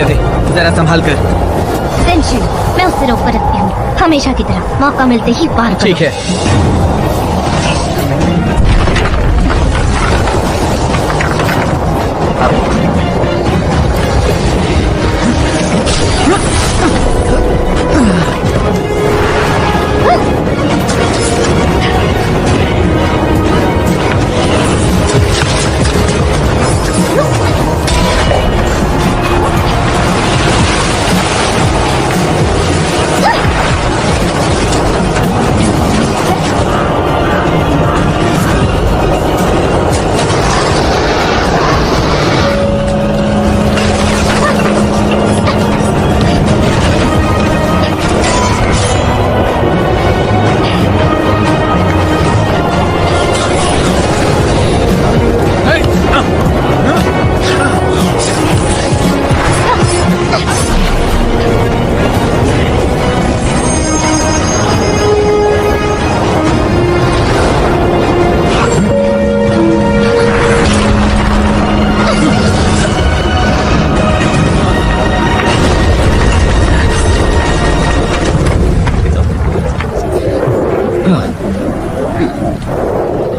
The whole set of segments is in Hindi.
दे, जरा संभाल कर। टेंशन, मैं उससे रोक कर रखती हूँ, हमेशा की तरह मौका मिलते ही पार करो। ठीक है।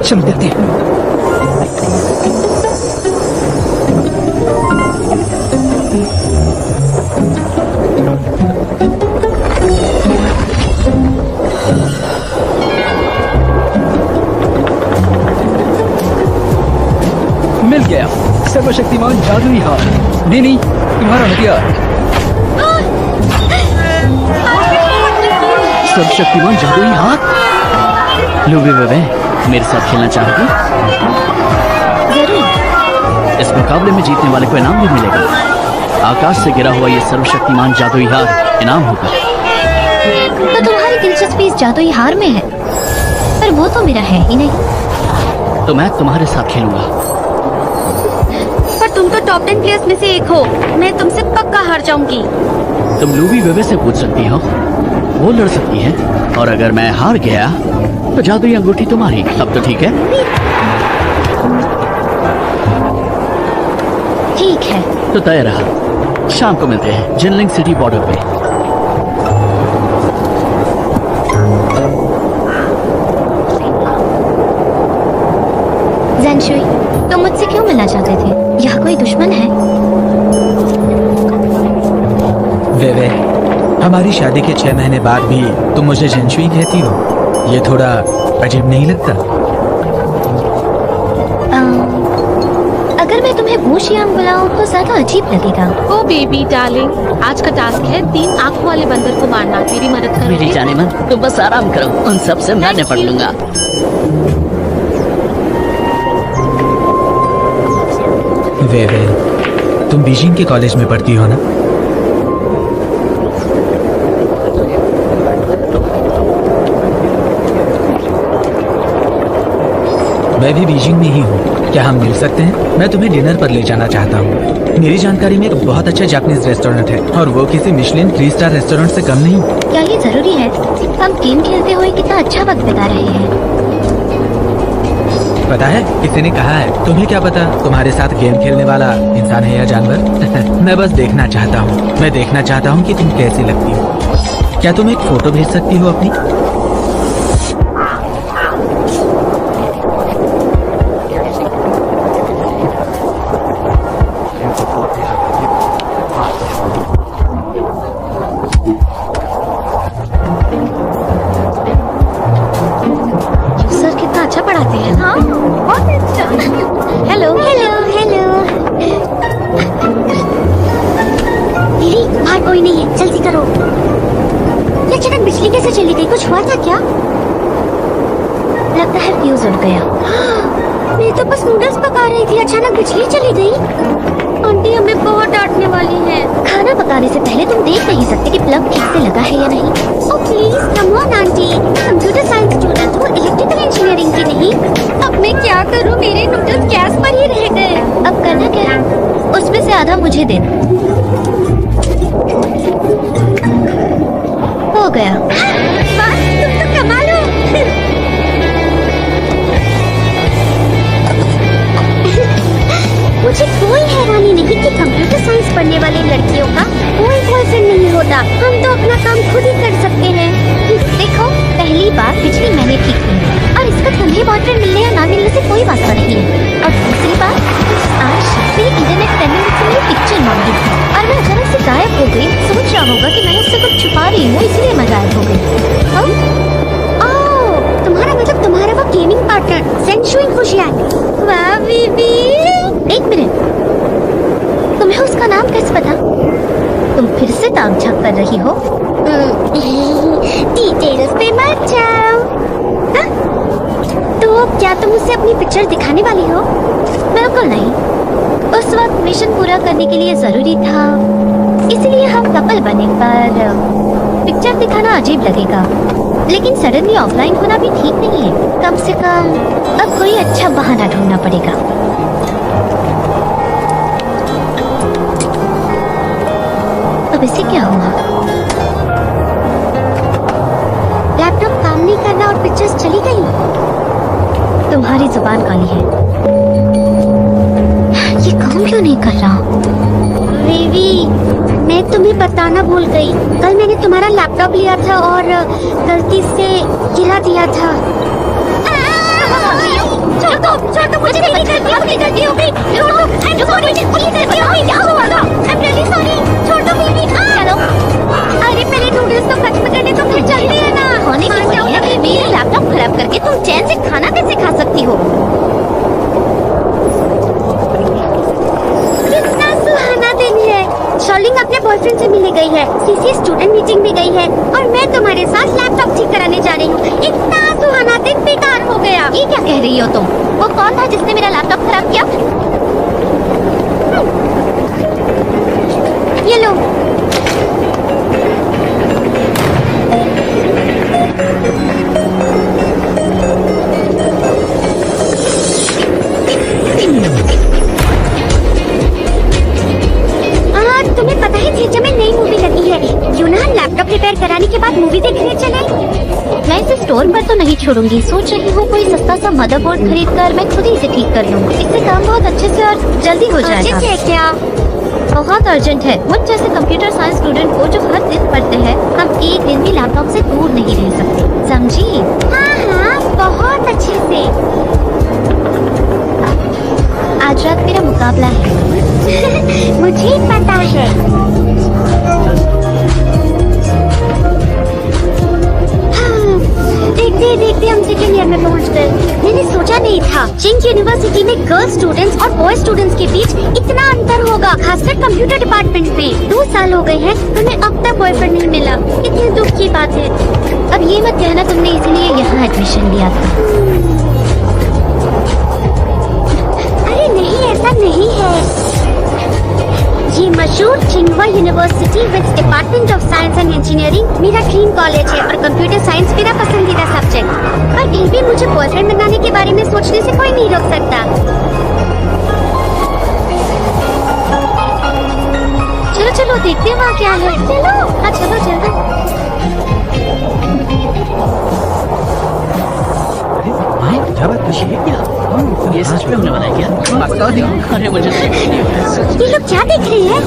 चलो देखते हैं। मिल गया सर्वशक्तिमान जादुई हार। नहीं, तुम्हारा हथियार। सर्वशक्तिमान जादुई हार। लूबी बेबे, मेरे साथ खेलना चाहोगे? जरूर। इस मुकाबले में जीतने वाले को इनाम भी मिलेगा। आकाश से गिरा हुआ ये सर्वशक्तिमान जादुई हार इनाम होगा। तो तुम्हारी दिलचस्पी इस जादुई हार में है, पर वो तो मेरा है ही नहीं। तो मैं तुम्हारे साथ खेलूंगा। पर तुम तो टॉप 10 प्लेयर्स में से एक हो, मैं तुमसे पक्का हार जाऊंगी। तुम लूबी बेबे से पूछ सकती हो, वो लड़ सकती है। और अगर मैं हार गया तो जादुई अंगूठी तुम्हारी। अब तो ठीक है? ठीक है। तो तय रहा, शाम को मिलते हैं जिनलिंग सिटी बॉर्डर पे। ज़ेनशुई, तुम मुझसे क्यों मिलना चाहते थे? यह कोई दुश्मन है? वे हमारी शादी के 6 महीने बाद भी तुम मुझे ज़ेनशुई कहती हो, ये थोड़ा अजीब नहीं लगता? अगर मैं तुम्हें वूशियांग बुलाऊं तो ज्यादा अजीब लगेगा। ओ बेबी डार्लिंग, आज का टास्क है 3 आंखों वाले बंदर को मारना। मेरी मदद करो। मेरी जाने मन, तुम बस आराम करो, उन सब से मैं निपट लूंगा। वे तुम बीजिंग के कॉलेज में पढ़ती हो ना? मैं भी बीजिंग में ही हूँ। क्या हम मिल सकते हैं? मैं तुम्हें डिनर पर ले जाना चाहता हूँ। मेरी जानकारी में एक बहुत अच्छा जापानीज रेस्टोरेंट है और वो किसी मिशेलिन 3 स्टार रेस्टोरेंट से कम नहीं। क्या ये जरूरी है? हम गेम खेलते हुए कितना अच्छा वक्त बिता रहे हैं। पता है, किसी ने कहा है, तुम्हें क्या पता तुम्हारे साथ गेम खेलने वाला इंसान है या जानवर? मैं बस देखना चाहता हूँ। मैं देखना चाहता हूँ कि तुम कैसी लगती हो। क्या तुम एक फोटो भेज सकती हो अपनी? सर कितना अच्छा पढ़ाते हैं। हाँ, बहुत अच्छा। Hello hello hello. दीदी, बाहर कोई नहीं है, जल्दी करो। ये अचानक बिजली कैसे चली गई? कुछ हुआ था क्या? लगता है फ्यूज उड़ गया। मैं तो बस नूडल्स पका रही थी, अचानक बिजली चली गई। आंटी हमें बहुत डांटने वाली है। खाना पकाने से पहले तुम देख नहीं सकते कि प्लग ठीक से लगा है या नहीं? Oh please come on aunty, computer science student हूँ, इलेक्ट्रिकल इंजीनियरिंग की नहीं। अब मैं क्या करूँ, मेरे नूडल्स गैस पर ही रह गए। अब करना क्या है? उसमें से आधा मुझे दे दो। हो गया। वाह, तुम तो कमाल हो। मुझे कोई हैरानी नहीं कि कंप्यूटर साइंस पढ़ने वाली लड़कियों का शोइंग खुशी आंटी। वाह बीबी। एक मिनट, तुम्हें उसका नाम कैसे पता? तुम फिर से ताक झाक कर रही हो। डिटेल्स पे मत जाओ। हाँ? तो क्या तुम उसे अपनी पिक्चर दिखाने वाली हो? बिल्कुल नहीं, उस वक्त मिशन पूरा करने के लिए जरूरी था, इसलिए हम कपल बने। पर पिक्चर दिखाना अजीब लगेगा, लेकिन सडनली ऑफलाइन होना भी ठीक नहीं है। कम से कम अब कोई अच्छा बहाना ढूंढना पड़ेगा। अब इसे क्या हुआ? लैपटॉप काम नहीं कर रहा और पिक्चर्स चली गई। तुम्हारी जुबान काली है। ये काम क्यों नहीं कर रहा? बेबी, मैं तुम्हें बताना भूल गई। कल मैंने तुम्हारा लैपटॉप लिया था और गलती से गिरा दिया था। छोड़ दो, मुझे नहीं करती, अपनी गलती हो गई। छोड़ दो, I'm sorry, अपनी गलती हो गई। क्या हुआ था? I'm really sorry। छोड़ दो बेबी। चलो। अरे पहले नूडल्स तो खत्म करने तो फिर चलते हैं ना। खाने की वजह से मेरा लैपटॉप खराब करके तुम चैन से खाना कैसे खा सकती हो? कितना सुहाना दिन है। शॉलिंग अपने बॉयफ्रेंड से मिलने गई है, सीसी स्टूडेंट मीटिंग में गई है और मैं तुम्हारे साथ लैपटॉप ठीक कराने जा रही हूँ। इतना सुहाना दिन बेकार हो गया। ये क्या कह रही हो तुम? वो कौन था जिसने मेरा लैपटॉप खराब किया? ये लो। तुम्हें पता है थिएटर में नई मूवी लगी है, क्यों ना हम लैपटॉप रिपेयर कराने के बाद मूवी देखने चले? मैं इसे स्टोर पर तो नहीं छोड़ूंगी। सोच रही हूँ कोई सस्ता सा मदरबोर्ड खरीद कर मैं खुद ही इसे ठीक कर लूँ। इससे काम बहुत अच्छे से और जल्दी हो जाएगा। है क्या? बहुत अर्जेंट है। मुझ जैसे कंप्यूटर साइंस स्टूडेंट को जो हर दिन पढ़ते हैं, हम एक दिन भी लैपटॉप से दूर नहीं रह सकते, समझी? हाँ हाँ, बहुत अच्छे से। आज रात मेरा मुकाबला है। मुझे पता है। हाँ, देखते देखते हम सेकेंड ईयर में पहुंच गए। मैंने सोचा नहीं था चिंग यूनिवर्सिटी में गर्ल्स स्टूडेंट्स और बॉय स्टूडेंट्स के बीच इतना अंतर होगा, खासकर कंप्यूटर डिपार्टमेंट में। 2 साल हो गए हैं, तुम्हें अब तक बॉयफ्रेंड नहीं मिला। कितनी दुख की बात है। अब ये मत कहना तुमने इसलिए यहाँ एडमिशन लिया था। अरे नहीं, ऐसा नहीं है। ये मशहूर चिंगवा university with department of science and engineering मेरा ड्रीम कॉलेज है और कंप्यूटर साइंस मेरा पसंदीदा सब्जेक्ट। पर फिर भी मुझे बॉयफ्रेंड बनाने के बारे में सोचने से कोई नहीं रोक सकता। चलो चलो देखते हैं वहाँ क्या है। चलो। हाँ चलो जल्दी। क्या बात कर? ये सच में होने वाला है क्या? अरे मुझे ये लोग क्या देख रहे हैं?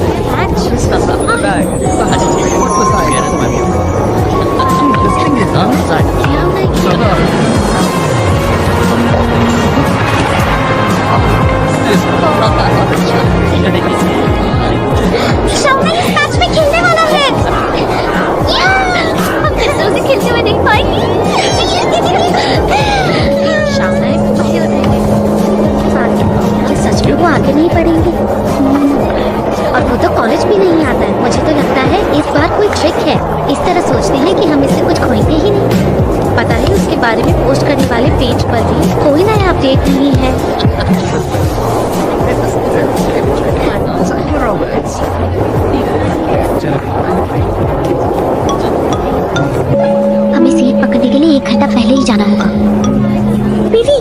शाउना इस मैच में खेलने वाला है। हम फिर से खेलते हुए देख पाएंगे। शाम में पहले बताएंगे। सच में वो आगे नहीं पढ़ेंगे और वो तो कॉलेज भी नहीं आता है। मुझे तो लगता है इस बार कोई ट्रिक है। इस तरह सोचते हैं कि हम इससे कुछ खोएंगे ही नहीं। पता नहीं उसके बारे में पोस्ट करने वाले पेज पर भी कोई नया अपडेट नहीं है। हमें सीट पकड़ने के लिए 1 घंटा पहले ही जाना होगा। दीदी,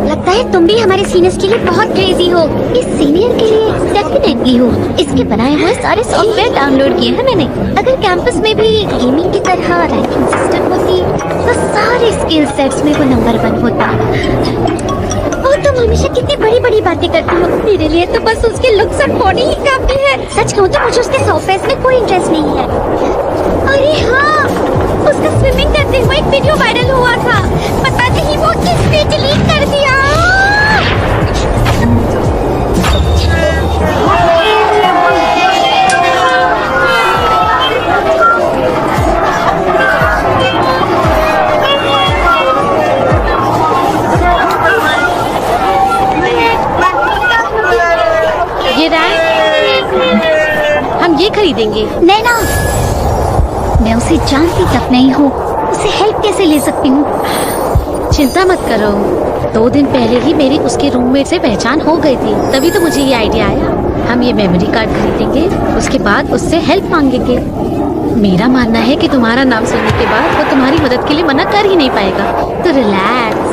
लगता है तुम भी हमारे सीनियर्स के लिए बहुत क्रेजी हो। इस सीनियर के लिए डेफिनेटली हो। इसके बनाए हुए सारे सॉफ्टवेयर डाउनलोड किए हैं मैंने। अगर कैंपस में भी गेमिंग की तरह रैंकिंग सिस्टम होती तो सारे स्किल सेट्स में वो नंबर 1 होता। और तुम हमेशा कितनी बड़ी बड़ी बातें करती हो। मेरे लिए तो बस उसके लुक्स और बॉडी ही काफी है। सच कहूँ तो मुझे उसके सॉफ्टवेयर में कोई इंटरेस्ट नहीं है। अरे हाँ, उसका स्विमिंग करते हुए एक वीडियो वायरल हुआ था। पता नहीं वो किसने डिलीट कर दिया। उसे जानती तक नहीं हूँ, उसे हेल्प कैसे ले सकती हूँ? चिंता मत करो, 2 दिन पहले ही मेरी उसके रूममेट से पहचान हो गई थी, तभी तो मुझे ये आइडिया आया। हम ये मेमोरी कार्ड खरीदेंगे, उसके बाद उससे हेल्प मांगेंगे। मेरा मानना है कि तुम्हारा नाम सुनने के बाद वो तुम्हारी मदद के लिए मना कर ही नहीं पाएगा, तो रिलैक्स।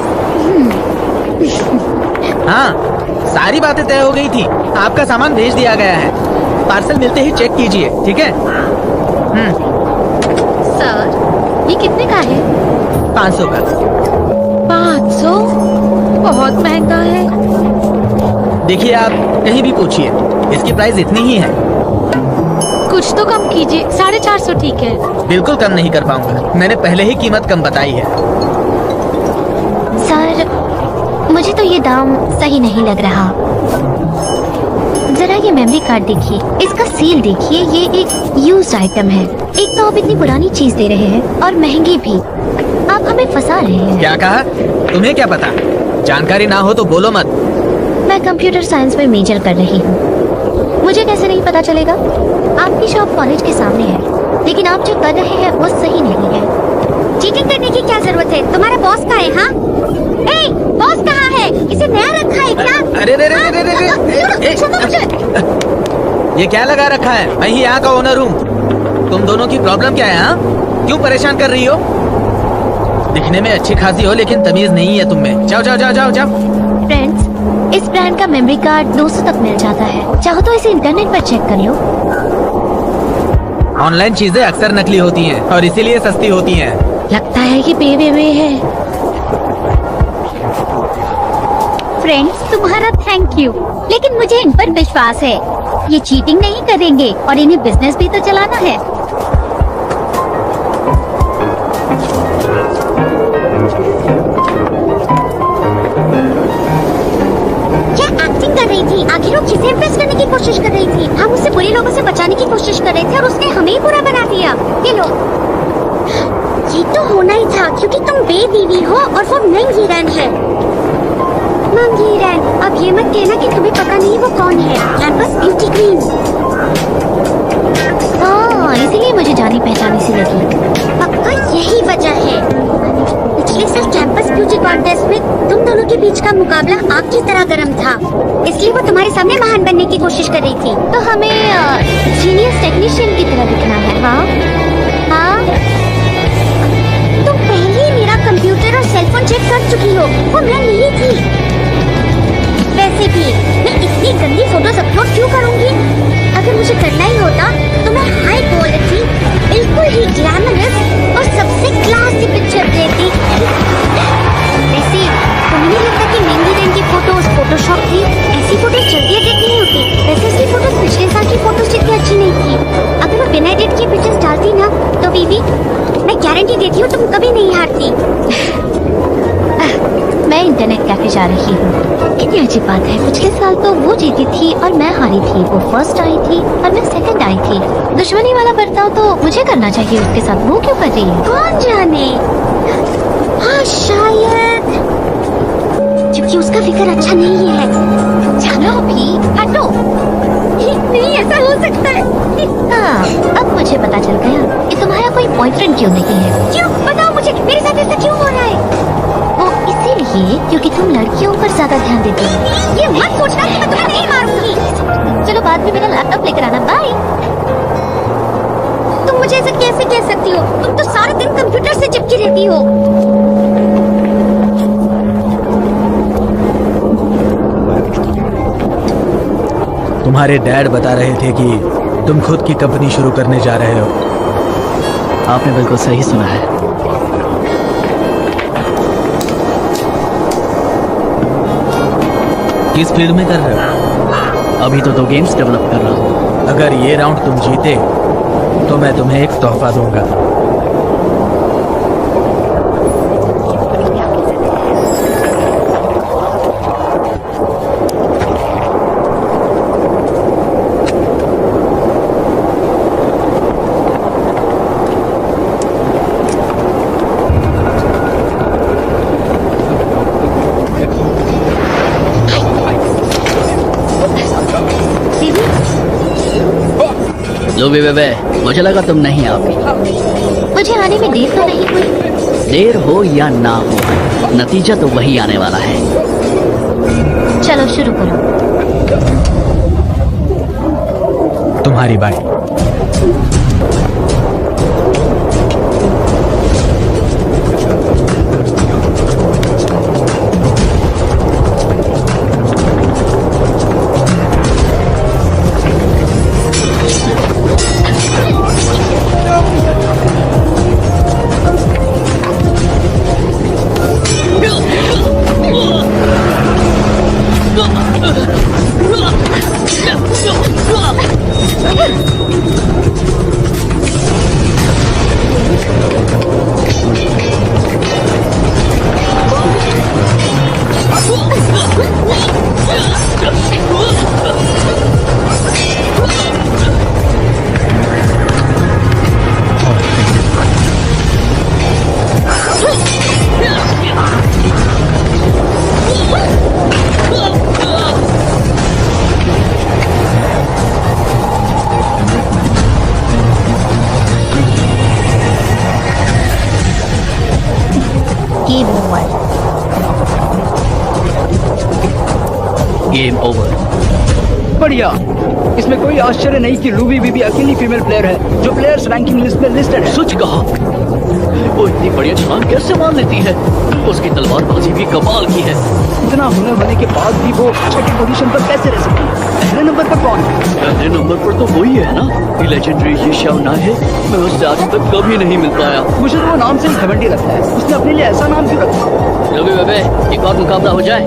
हाँ, सारी बातें तय हो गई थी। आपका सामान भेज दिया गया है। पार्सल मिलते ही चेक कीजिए, ठीक है? सर, ये कितने का है? 500 का। 500? बहुत महंगा है। देखिए, आप कहीं भी पूछिए, इसकी प्राइस इतनी ही है। कुछ तो कम कीजिए, 450 ठीक है। बिल्कुल कम नहीं कर पाऊंगा, मैंने पहले ही कीमत कम बताई है। सर, मुझे तो ये दाम सही नहीं लग रहा। जरा ये मेमोरी कार्ड देखिए, इसका सील देखिए, ये एक यूज्ड आइटम है। एक तो आप इतनी पुरानी चीज दे रहे हैं और महंगी भी। आप हमें फंसा रहे हैं। क्या कहा? तुम्हें क्या पता? जानकारी ना हो तो बोलो मत। मैं कंप्यूटर साइंस में मेजर कर रही हूँ। मुझे कैसे नहीं पता चलेगा? आपकी शॉप कॉलेज के सामने है, लेकिन आप जो कर रहे हैं वो सही नहीं है। चीटिंग करने की क्या जरूरत है? तुम्हारा बॉस कहाँ है? हाँ, ए, बॉस कहाँ है? इसे नया रखा है क्या? अरे रे रे रे रे रे रे, छोड़ो मुझे। ये क्या लगा रखा है? मैं ही यहाँ का ओनर हूँ। तुम दोनों की प्रॉब्लम क्या है? हाँ, क्यों परेशान कर रही हो? दिखने में अच्छी खासी हो, लेकिन तमीज नहीं है तुम में। जाओ जाओ जाओ जाओ जाओ। फ्रेंड्स, इस ब्रांड का मेमोरी कार्ड 200 तक मिल जाता है। चाहो तो इसे इंटरनेट पर चेक कर लो। ऑनलाइन चीजें अक्सर नकली होती हैं और इसीलिए सस्ती होती हैं। लगता है कि बेबे में है। फ्रेंड्स, तुम्हारा थैंक यू, लेकिन मुझे इन पर विश्वास है। ये चीटिंग नहीं करेंगे और इन्हें बिजनेस भी तो चलाना है। क्या एक्टिंग कर रही थी? आखिर वो किसे इम्प्रेस करने की कोशिश कर रही थी? हम उसे बुरे लोगों से बचाने की कोशिश कर रहे थे और उसने हमें ही बुरा बना दिया। ये लो, ये तो होना ही था, क्योंकि तुम बेबीवी हो और वो मंगीरन है। मंगीरन, अब ये मत कहना कि तुम्हें पता नहीं वो कौन है। Campus beauty queen. हाँ, इसीलिए मुझे जानी पहचानी सी लगी। पक्का यही वजह है। पिछले साल कैंपस ब्यूटी कॉन्टेस्ट में तुम दोनों के बीच का मुकाबला आग की तरह गर्म था, इसलिए वो तुम्हारे सामने महान बनने की कोशिश कर रही थी। तो हमें जीनियस टेक्नीशियन की तरह दिखना है। हाँ हाँ, तुम पहले ही मेरा कंप्यूटर और सेलफोन चेक कर चुकी हो, वो मैं नहीं थी। वैसे भी मैं इतनी गंदी फोटोज अपलोड क्यों करूंगी? अगर मुझे करना ही होता तो मैं हाई क्वालिटी, बिल्कुल ही ग्लैमरस और सबसे क्लासी पिक्चर लेती। वैसे तुम्हें नहीं लगता कि मंगीरन की फोटोज फोटोशॉप थी? ऐसी फोटोज जल्दी एडिट नहीं होती। वैसे उसकी फोटोज पिछले साल की फोटोज जितनी अच्छी नहीं थी। अगर वो बिना एडिट किए पिक्चर्स डालती ना, तो बीबी मैं गारंटी देती हूँ तुम कभी नहीं हारती। मैं इंटरनेट कैफे जा रही हूँ। कितनी अच्छी बात है। पिछले साल तो वो जीती थी और मैं हारी थी। वो फर्स्ट आई थी और मैं सेकंड आई थी। दुश्मनी वाला बर्ताव तो मुझे करना चाहिए उसके साथ, वो क्यों कर रही है? कौन जाने, हाँ शायद क्योंकि उसका फिक्र अच्छा नहीं है। जानो अभी, हटो। नहीं, ऐसा हो सकता है। हाँ, अब मुझे पता चल गया कि तुम्हारा कोई बॉयफ्रेंड क्यों नहीं है। क्यों? बताओ मुझे, मेरे साथ ऐसा क्यों हो रहा है? वो इसीलिए क्योंकि तुम लड़कियों पर ज्यादा ध्यान देती हो। ये मत सोचना कि मैं तुम्हें नहीं मारूंगी। चलो बाद में मेरा लैपटॉप लेकर आना। बाय। तुम मुझे ऐसा कैसे कह सकती हो? तुम तो सारा दिन कंप्यूटर से चिपकी रहती हो। तुम्हारे डैड बता रहे थे कि तुम खुद की कंपनी शुरू करने जा रहे हो। आपने बिल्कुल सही सुना है। किस फील्ड में कर रहे हो? अभी तो 2 गेम्स डेवलप कर रहा हूँ। अगर ये राउंड तुम जीते तो मैं तुम्हें एक तोहफा दूंगा। लो बेबे, मुझे लगा तुम नहीं आओगी। मुझे आने में देर तो नहीं हुई? देर हो या ना हो, नतीजा तो वही आने वाला है। चलो शुरू करो। तुम्हारी बारी। Game over. Game over. बढ़िया। इसमें कोई आश्चर्य नहीं कि रूबी बीबी अकेली फीमेल प्लेयर है जो प्लेयर्स रैंकिंग लिस्ट में लिस्टेड है। सच कहा, वो इतनी बढ़िया छलांग कैसे मार लेती है? उसकी तलवारबाजी भी कमाल की है। इतना हुनर होने के बाद भी वो छठी पोजीशन पर कैसे रह सकती है? पहले नंबर पर कौन है? पहले नंबर पर तो वही है ना, ये लेजेंडरी यीशाओ ना है। मैं उससे आज तक कभी नहीं मिल पाया। मुझे तो वो नाम से ही घमंडी लगता है। उसने अपने लिए ऐसा नाम क्यों रखा? रवि बेबे, एक और मुकाबला हो जाए।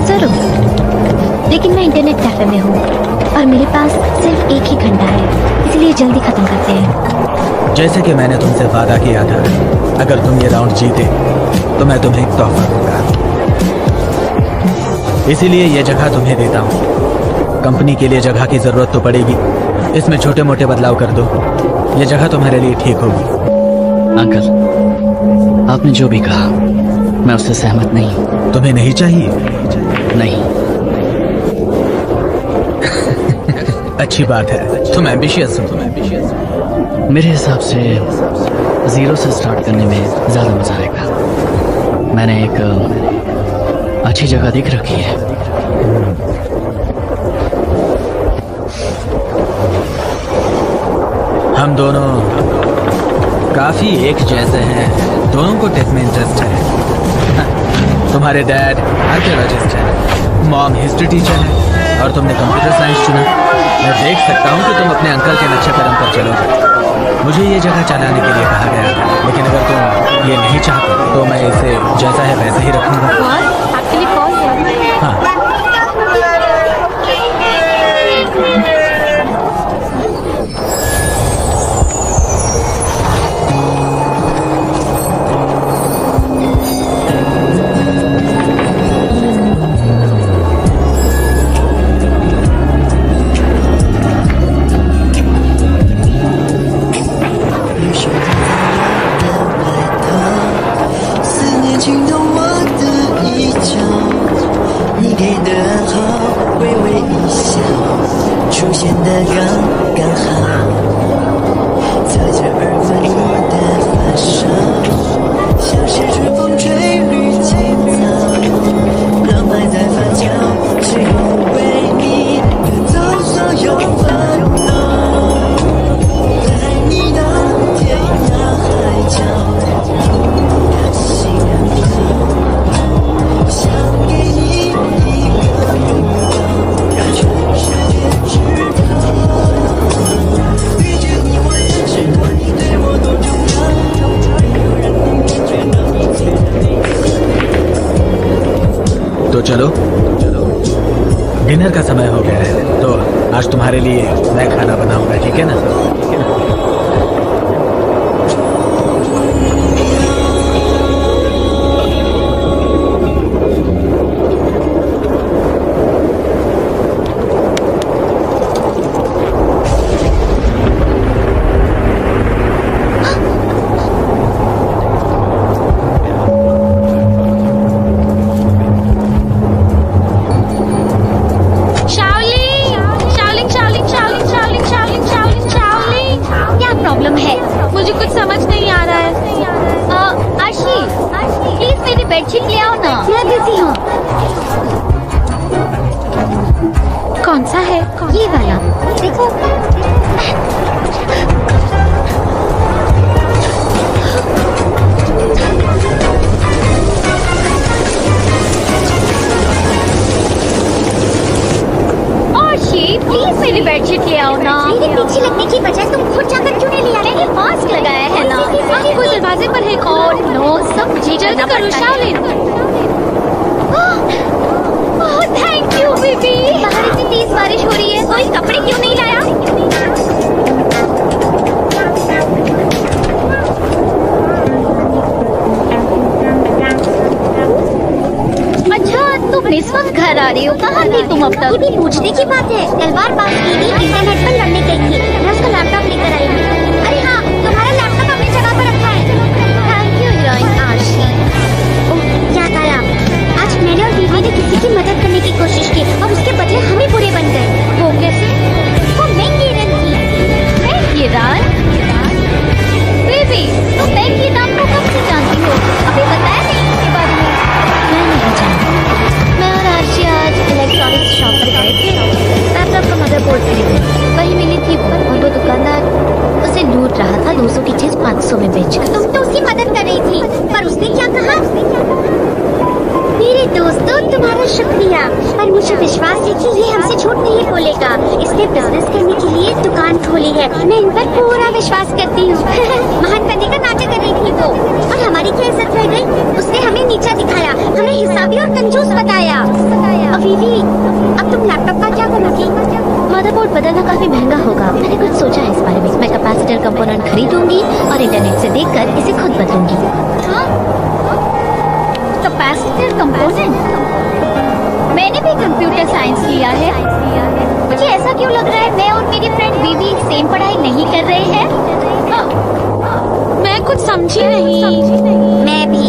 जरूर, लेकिन मैं इंटरनेट कैफे में हूँ और मेरे पास सिर्फ एक ही घंटा है, इसलिए जल्दी खत्म करते हैं। जैसे कि मैंने तुमसे वादा किया था, अगर तुम ये राउंड जीते तो मैं तुम्हें एक तोहफा दूंगा। इसीलिए ये जगह तुम्हें देता हूँ। कंपनी के लिए जगह की जरूरत तो पड़ेगी, इसमें छोटे मोटे बदलाव कर दो, ये जगह तुम्हारे लिए ठीक होगी। अंकल, आपने जो भी कहा मैं उससे सहमत नहीं हूँ। तुम्हें नहीं चाहिए? नहीं। अच्छी बात है, तुम एम्बिशियस हो। मेरे हिसाब से जीरो से स्टार्ट करने में ज्यादा मजा आएगा। मैंने एक अच्छी जगह देख रखी है। हम दोनों काफी एक जैसे हैं, दोनों को टेक में इंटरेस्ट है। तुम्हारे डैड आर्कियोलॉजिस्ट है, मॉम हिस्ट्री टीचर है और तुमने कंप्यूटर साइंस चुना। मैं देख सकता हूँ कि तुम अपने अंकल के नक्शे कदम पर चलोगे। मुझे ये जगह चलाने के लिए कहा गया था, लेकिन अगर तुम ये नहीं चाहते तो मैं इसे जैसा है वैसे ही रखूंगा। एक्चुअली कॉल है। हाँ, तो चलो, डिनर का समय हो गया है, तो आज तुम्हारे लिए मैं खाना बनाऊंगा, ठीक है ना? Shaolin, Shaolin, Shaolin, Shaolin, Shaolin, Shaolin, Shaolin, Shaolin. Bedsheet ले आओ ना। मैं बिजी हूँ। कौन सा है? ये वाला देखो, प्लीज मेरी बेडशीट ले आओ ना। मेरे पीछे लगने की बजाय तुम खुद जाकर क्यों नहीं ले आ रहे? मैंने मास्क लगाया है ना। आपको दरवाजे पर है कौन? नो सब जल्द करो शालिन। Thank you baby. बाहर इतनी तेज बारिश हो रही है, कोई कपड़े क्यों नहीं लाया? अच्छा तुम इस वक्त घर आ रही हो? कहाँ थी तुम अब ये तक? भी पूछने की बात है। तलवार पास की थी, इंटरनेट पर लड़ने गई थी। मैं उसका लैपटॉप लेकर आई हूँ। अरे हाँ, तुम्हारा लैपटॉप अपनी जगह पर रखा है। थैंक यू हीरोइन आशी। ओह, याद आया। आज मैंने और बीवी ने किसी की मदद करने की कोशिश की और उसके बदले हम ही बुरे बन गए। वो कैसे? वो महंगी रन थी। मैं ये रात बेबी तुम बैंक के नाम को कब से जानती हो? अभी बताया नहीं इसके बारे में। मैं नहीं जानती। मैं और आरशी आज इलेक्ट्रॉनिक्स शॉप पर गए थे। लैपटॉप का मदरबोर्ड खरीदे। वही मिली थी वो, और वो दुकानदार उसे लूट रहा था 200 की चीज 500 में बेचकर। तुम तो उसकी मदद कर रही थी, पर उसने क्या कहा? मेरे दोस्तों, तुम्हारा शुक्रिया, पर मुझे विश्वास है कि ये हमसे झूठ नहीं बोलेगा। इसने बिजनेस करने के लिए दुकान खोली है। मैं इन पर पूरा विश्वास करती हूँ। महान बनने का नाटक कर रही थी वो, और हमारी क्या इज्जत रह गई? उसने हमें नीचा दिखाया, हमें हिसाबी और कंजूस बताया। अवीवी, अब तुम लैपटॉप का क्या करोगी? मदरबोर्ड बदलना काफी महंगा होगा। मैंने कुछ सोचा है इस बारे में। मैं कैपेसिटर कंपोनेंट खरीदूंगी और इंटरनेट से देखकर इसे खुद बदलूंगी। Capacitor component? मैंने भी कंप्यूटर साइंस लिया है। मुझे ऐसा क्यों लग रहा है मैं और मेरी फ्रेंड बीबी सेम पढ़ाई नहीं कर रहे हैं? मैं कुछ समझी नहीं। मैं भी।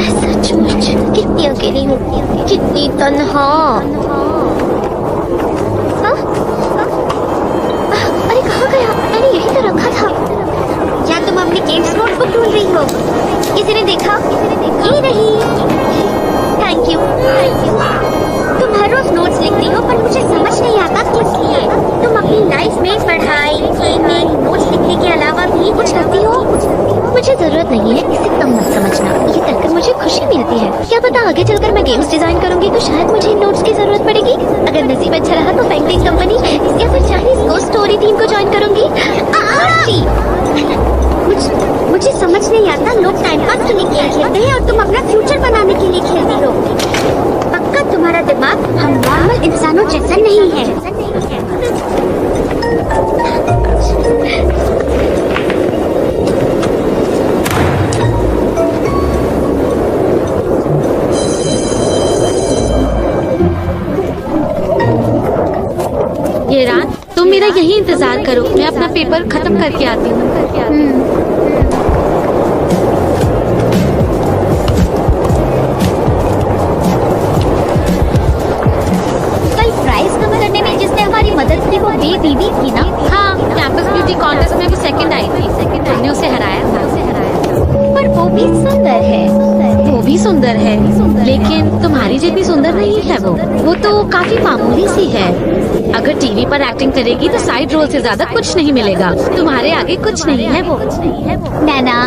सचमुच कितनी अकेली हूँ, कितनी तन्हा। अरे कहाँ गया? मैंने यही तो रखा था। क्या तुम अपनी गेम्स नोटबुक ढूंढ रही हो? किसी ने देखा? ये रही। Thank you. तुम हर रोज नोट्स लिखती हो, पर मुझे समझ नहीं आता किस लिए। तुम अपनी लाइफ में पढ़ाई, गेमिंग, नोट्स लिखने के अलावा भी कुछ करती हो? मुझे जरूरत नहीं है, इसे तुम मत समझना। ये करकर मुझे खुशी मिलती है। क्या पता आगे चलकर मैं गेम्स डिजाइन करूंगी तो शायद मुझे इन नोट्स की जरूरत पड़ेगी। अगर नसीब अच्छा रहा तो पेंटिंग कंपनी या फिर चाइनीज को स्टोरी टीम को ज्वाइन करूंगी। मुझे समझ नहीं आता, लोग टाइम पास के लिए खेल खेलते हैं और तुम अपना फ्यूचर बनाने के लिए खेलती हो। पक्का तुम्हारा दिमाग हम नॉर्मल इंसानों जैसा नहीं है। ये रात तुम मेरा यही इंतजार करो, मैं अपना पेपर खत्म करके आती हूँ। कल प्राइज कम करने में जिसने हमारी मदद की वो बेबी थी ना? हाँ, कैंपस ब्यूटी कॉन्टेस्ट में भी सेकंड आई थी। हमने उसे हराया था। पर वो भी सुंदर है। वो भी सुंदर है, लेकिन तुम्हारी जितनी सुंदर नहीं है वो तो काफी मामूली सी है। अगर टीवी पर एक्टिंग करेगी तो साइड रोल से ज्यादा कुछ नहीं मिलेगा। तुम्हारे आगे कुछ नहीं है वो। नैना,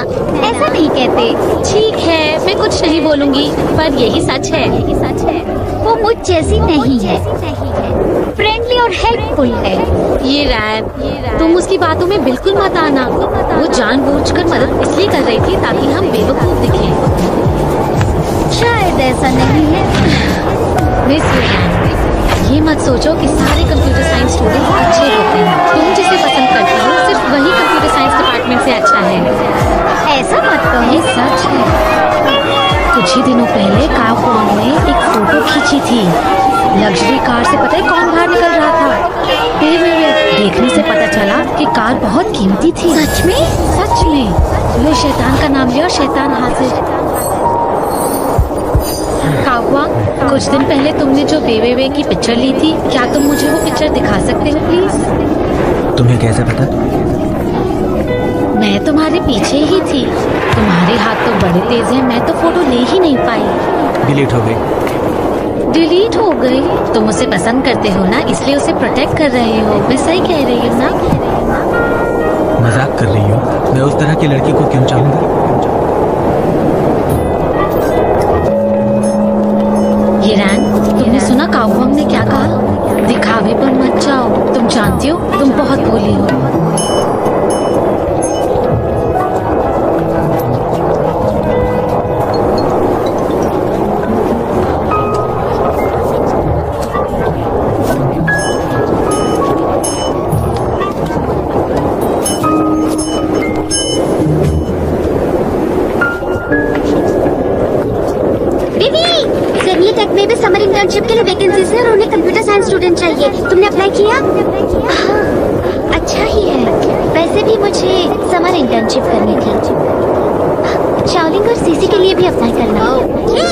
ऐसा नहीं कहते। ठीक है, मैं कुछ नहीं बोलूंगी, पर यही सच है। वो मुझ जैसी नहीं है, फ्रेंडली और हेल्पफुल है। ये रैन, तुम उसकी बातों में बिल्कुल मत आना। वो जानबूझकर मदद इसलिए कर रही थी ताकि हम बेवकूफ दिखें। शायद ऐसा नहीं है। मिस रैन, ये मत सोचो कि सारे कंप्यूटर साइंस स्टूडेंट अच्छे होते हैं। तुम जिसे पसंद करती हो सिर्फ वही कंप्यूटर साइंस डिपार्टमेंट से अच्छा है। ऐसा मत कहो। ये सच है। कुछ ही दिनों पहले कावकोन ने एक फोटो खींची थी। लग्जरी कार से पता है कौन बाहर निकल रहा था? देखने से पता चला कि कार बहुत कीमती थी। सच में? सच में। लो शैतान का नाम लिया और शैतान हाजिर। कावा, कुछ दिन पहले तुमने जो बेबे की पिक्चर ली थी, क्या तुम मुझे वो पिक्चर दिखा सकते हो प्लीज? तुम्हें कैसे पता? मैं तुम्हारे पीछे ही थी। तुम्हारे हाथ तो बड़े तेज हैं, मैं तो फोटो ले ही नहीं पाई। डिलीट हो गई। डिलीट हो गई? तुम उसे पसंद करते हो ना, इसलिए उसे प्रोटेक्ट कर रहे हो। मैं सही कह रही हूँ ना? मजाक कर रही हो? मैं उस तरह की लड़की को क्यों चाहूंगा? ये रैन, तुमने सुना काउबॉय ने क्या कहा? दिखावे पर मत जाओ। तुम जानती हो तुम बहुत भोली हो। समर इंटर्नशिप के लिए वैकेंसीज है और उन्हें कंप्यूटर साइंस स्टूडेंट चाहिए। तुमने अप्लाई किया? हाँ, अच्छा ही है। वैसे भी मुझे समर इंटर्नशिप करनी थी। शाओलिंग और सीसी के लिए भी अप्लाई करना है।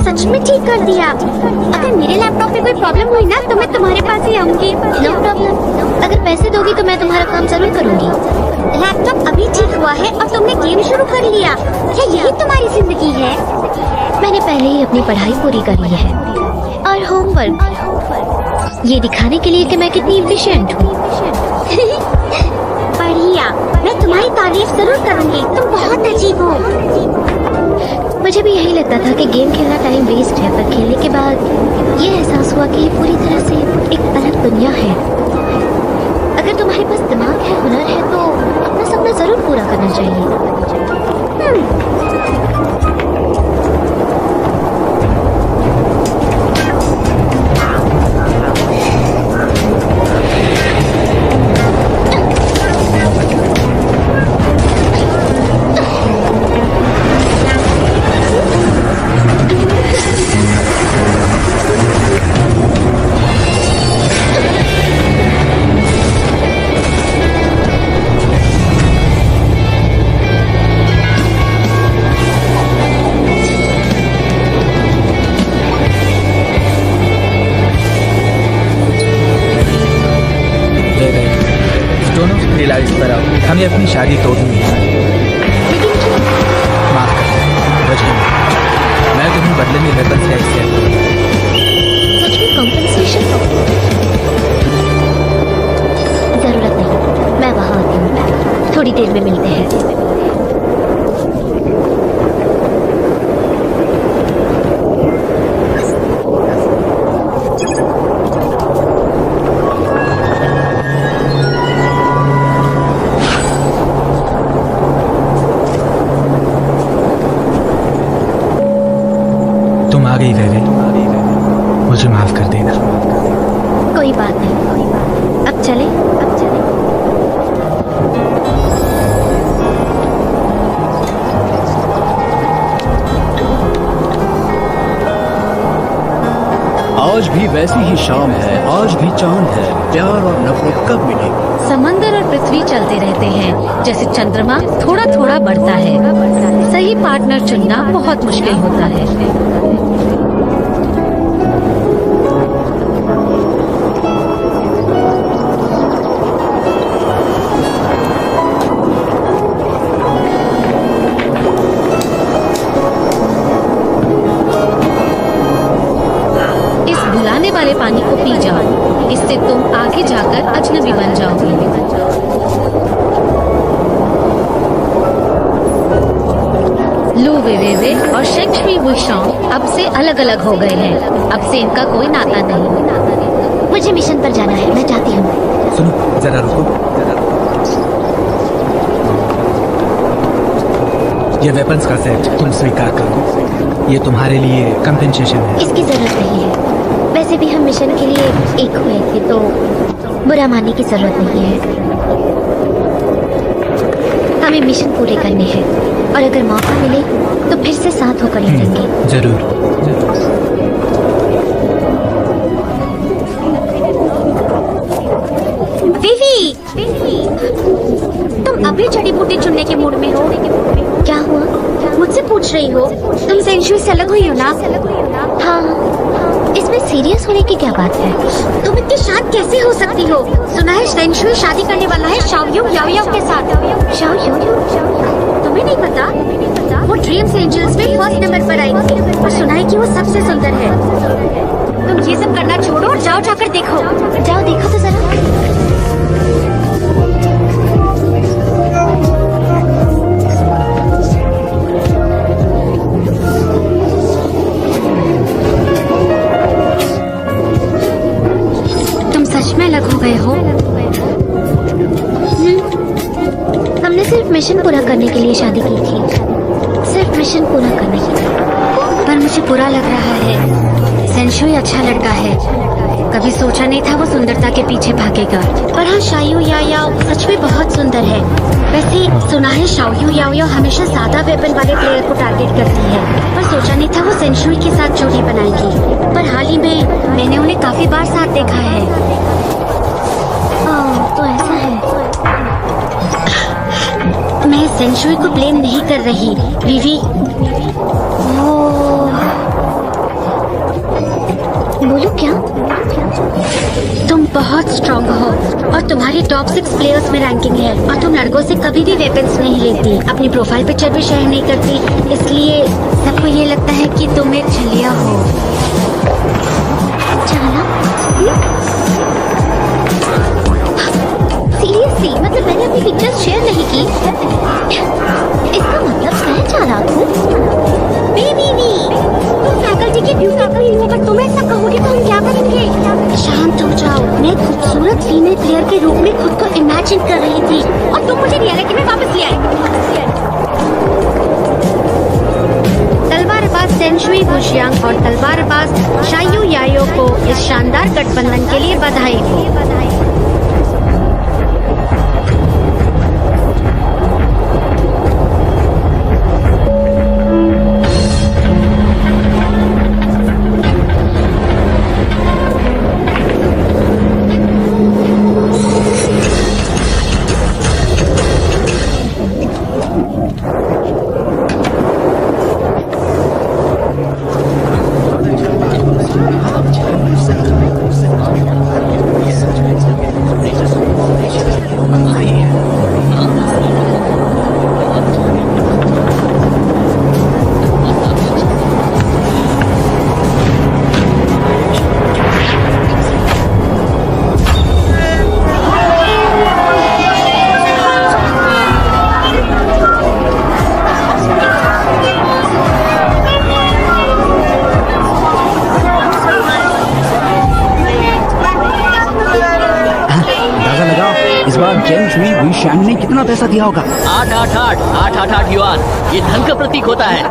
सच में ठीक कर दिया। अगर मेरे लैपटॉप में कोई प्रॉब्लम हुई ना तो मैं तुम्हारे पास ही आऊंगी। No problem. अगर पैसे दोगी तो मैं तुम्हारा काम जरूर करूंगी। लैपटॉप अभी ठीक हुआ है और तुमने गेम शुरू कर लिया। क्या यही तुम्हारी जिंदगी है? मैंने पहले ही अपनी पढ़ाई पूरी कर ली है और होमवर्क, ये दिखाने के लिए कि मैं कितनी एफिशिएंट हूँ। बढ़िया, मैं तुम्हारी तारीफ जरूर करूंगी। तुम बहुत अजीब हो। मुझे भी यही लगता था कि गेम खेलना टाइम वेस्ट है, पर खेलने के बाद ये एहसास हुआ कि ये पूरी तरह से एक अलग दुनिया है। अगर तुम्हारे पास दिमाग है, हुनर है, तो अपना सपना जरूर पूरा करना चाहिए। हमें अपनी शादी तोड़नी है। माफ कर, रजनी, मैं तुम्हें बदले में वेपन से एक्सेप्ट सच में कॉम्पेंसेशन जरूरत नहीं। मैं वहाँ आती हूँ, थोड़ी देर में मिलते हैं। मुझे माफ कर देना। कोई बात नहीं। अब चले। आज भी वैसी ही शाम है, आज भी चांद है। प्यार और नफरत कब मिलेगी? समंदर और पृथ्वी चलते रहते हैं, जैसे चंद्रमा थोड़ा थोड़ा बढ़ता है। सही पार्टनर चुनना बहुत मुश्किल होता है। वाले पानी को पी जाओ, इससे तुम आगे जाकर अजनबी बन जाओगे। लू वेवे और शेंगशुई वुशोंग अब से अलग अलग हो गए हैं। अब से इनका कोई नाता नहीं। मुझे मिशन पर जाना है, मैं जाती हूँ। सुनो जरा रुको। ये वेपन्स का सेट तुम स्वीकार करो। ये तुम्हारे लिए कंपेंसेशन है। इसकी जरूरत नहीं है। वैसे भी हम मिशन के लिए एक हुए थे, तो बुरा मानने की जरूरत नहीं है। हमें मिशन पूरे करने हैं और अगर मौका मिले तो फिर से साथ होकर लड़ेंगे। जरूर। विवी, आप भी जड़ी बूटी चुनने के मूड में हो? क्या हुआ? मुझसे पूछ रही हो? तुम सेंचुरी से अलग हुई हो ना? हाँ, इसमें सीरियस होने की क्या बात है? तुम इतनी शांत कैसे हो सकती हो? सुना है सेंचुरी शादी करने वाला है शाओयू याओयाओ के साथ। शाओयू? तुम्हें नहीं पता? वो ड्रीम्स एंजल्स में फर्स्ट नंबर पर आई थी और सुना है कि वो सबसे सुंदर है। तुम ये सब करना छोड़ो और जाओ जाकर देखो। जाओ देखो तो जरा। तुम सच में अलग हो गए हो? हमने सिर्फ मिशन पूरा करने के लिए शादी की थी, सिर्फ मिशन पूरा करने के लिए। पर मुझे बुरा लग रहा है। सेंशुई अच्छा लड़का है, कभी सोचा नहीं था वो सुंदरता के पीछे भागेगा। पर हाँ, शाओयू याओयाओ सच में बहुत सुंदर है। वैसे सुना है शाओयू याओयाओ हमेशा ज्यादा वेपन वाले प्लेयर को टारगेट करती है, पर सोचा नहीं था वो सेंशुई के साथ जोड़ी बनाएगी। पर हाल ही में मैंने उन्हें काफी बार साथ देखा है। तो ऐसा है। मैं सेंशुई को ब्लेम नहीं कर रही विवी। बोलो क्या? तुम बहुत स्ट्रांग हो और तुम्हारी टॉप 6 प्लेयर्स में रैंकिंग है और तुम लड़कों से कभी भी वेपन्स नहीं लेती, अपनी प्रोफाइल पिक्चर भी शेयर नहीं करती, इसलिए सबको ये लगता है कि तुम एक छलिया हो। चाला? सीरियसली? मतलब मैंने अपनी पिक्चर्स शेयर नहीं की? इसका मतलब मैं चालाक हूँ? तुम फैकल्टी की ब्यूटी क्वीन हो, अगर तुम ऐसा कहोगे तो हम क्या करेंगे? शांत हो जाओ। मैं खूबसूरत फीमेल प्लेयर के रूप में खुद को इमेजिन कर रही थी और तुम मुझे रियलिटी में वापस ले आए। तलवारबाज सेंशुई बुशियांग और तलवारबाज शाओयू याओयाओ को इस शानदार गठबंधन के लिए बधाई हो। इस बार जेंशुई बुशियांग ने कितना पैसा दिया होगा? 888 युआन। ये धन का प्रतीक होता है।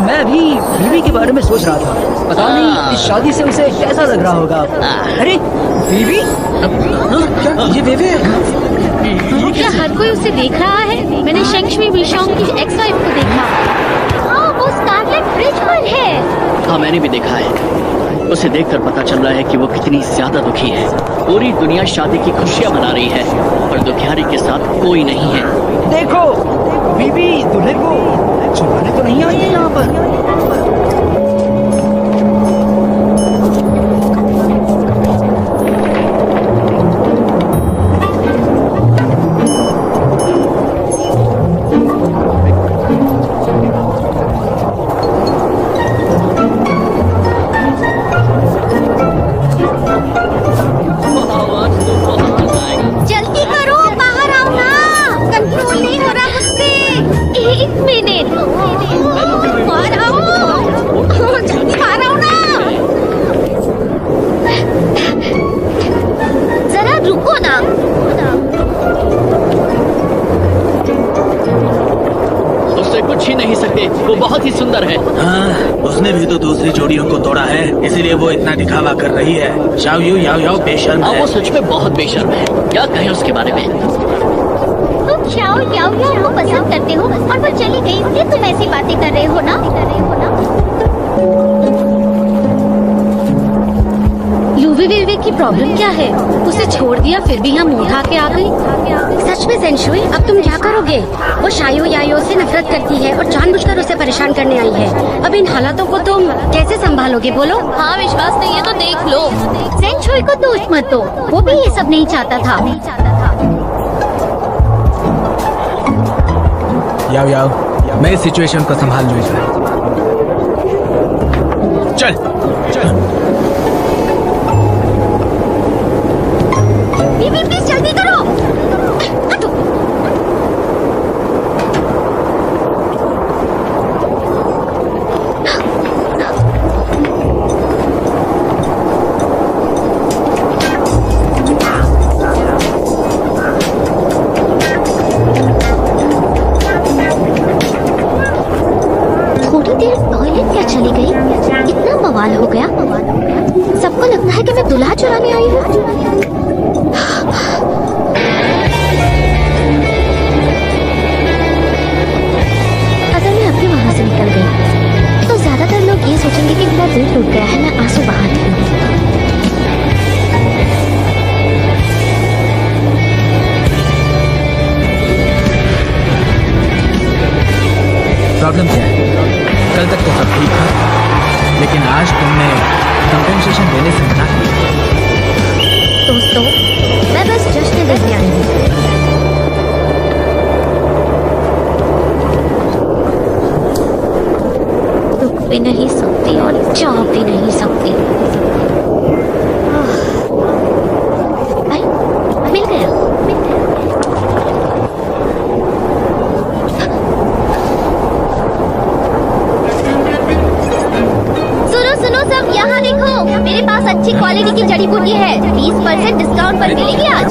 मैं भी बीवी के बारे में सोच रहा था, पता नहीं इस शादी से उसे कैसा लग रहा होगा। अरे बीवी, क्या ये बेबे क्या हर कोई उसे देख रहा है? मैंने शेंशुई बुशियांग की एक्स वाइफ को देखा। हाँ, वो स्कारलेट ब्रिज पर है। हाँ, मैंने भी देखा है। उसे देखकर पता चल रहा है कि वो कितनी ज्यादा दुखी है। पूरी दुनिया शादी की खुशियां मना रही है, पर दुखियारी के साथ कोई नहीं है। देखो बीवी दूल्हे को छुपाने तो नहीं आई है यहाँ पर। जल्दी करो, बाहर आओ ना, कंट्रोल नहीं हो रहा मुझसे। 1 मिनट। बाहर आओ, जल्दी बाहर आओ ना। जरा रुको ना। उससे कुछ ही नहीं सकते, वो बहुत ही सुंदर है। हाँ, उसने भी तो दूसरी जोड़ियों को तोड़ा है, इसीलिए वो इतना दिखावा कर रही है। शाओयू याओयाओ बेशर्म हाँ, है। वो सच में बहुत बेशर्म है। क्या कहें उसके बारे में? तुम शाओयू याओयाओ को पसंद करते हो और वो चली गई, इसलिए तुम ऐसी बातें कर रहे हो ना? लूवी की प्रॉब्लम क्या है? उसे छोड़ दिया फिर भी हम उठा के आ गई। सच में सेंशुई, अब तुम क्या करोगे? वो शायो यायो से नफरत करती है और जानबूझकर उसे परेशान करने आई है। अब इन हालातों को तुम कैसे संभालोगे बोलो? हाँ, विश्वास नहीं है तो देख लो। सेंचुई को दोष मत दो, वो भी ये सब नहीं चाहता था। याओ याओ, मैं इस सिचुएशन को संभाल लूंगा। चल चल। बीबी प्लीज जल्दी करो। हटो। थोड़ी देर टॉयलेट क्या चली गई? इतना बवाल हो गया। सबको लगता है कि मैं दुल्हा चुराने आई हूँ। अगर मैं अभी वहां से निकल गई तो ज्यादातर लोग ये सोचेंगे कि मेरा दिल टूट गया है, मैं आंसू बहाती हूँ। प्रॉब्लम क्या है? कल तक तो सब ठीक था, लेकिन आज तुमने कंपेंसेशन देने से मना किया। दोस्तों, मैं बस जश्न देखने आई हूँ। रुक भी नहीं सकती और जा भी नहीं सकती। भाई, मिल गया। सुनो सुनो सब, यहाँ देखो, मेरे पास अच्छी क्वालिटी की जड़ी बूटी है। 20% डिस्काउंट पर मिलेगी आज।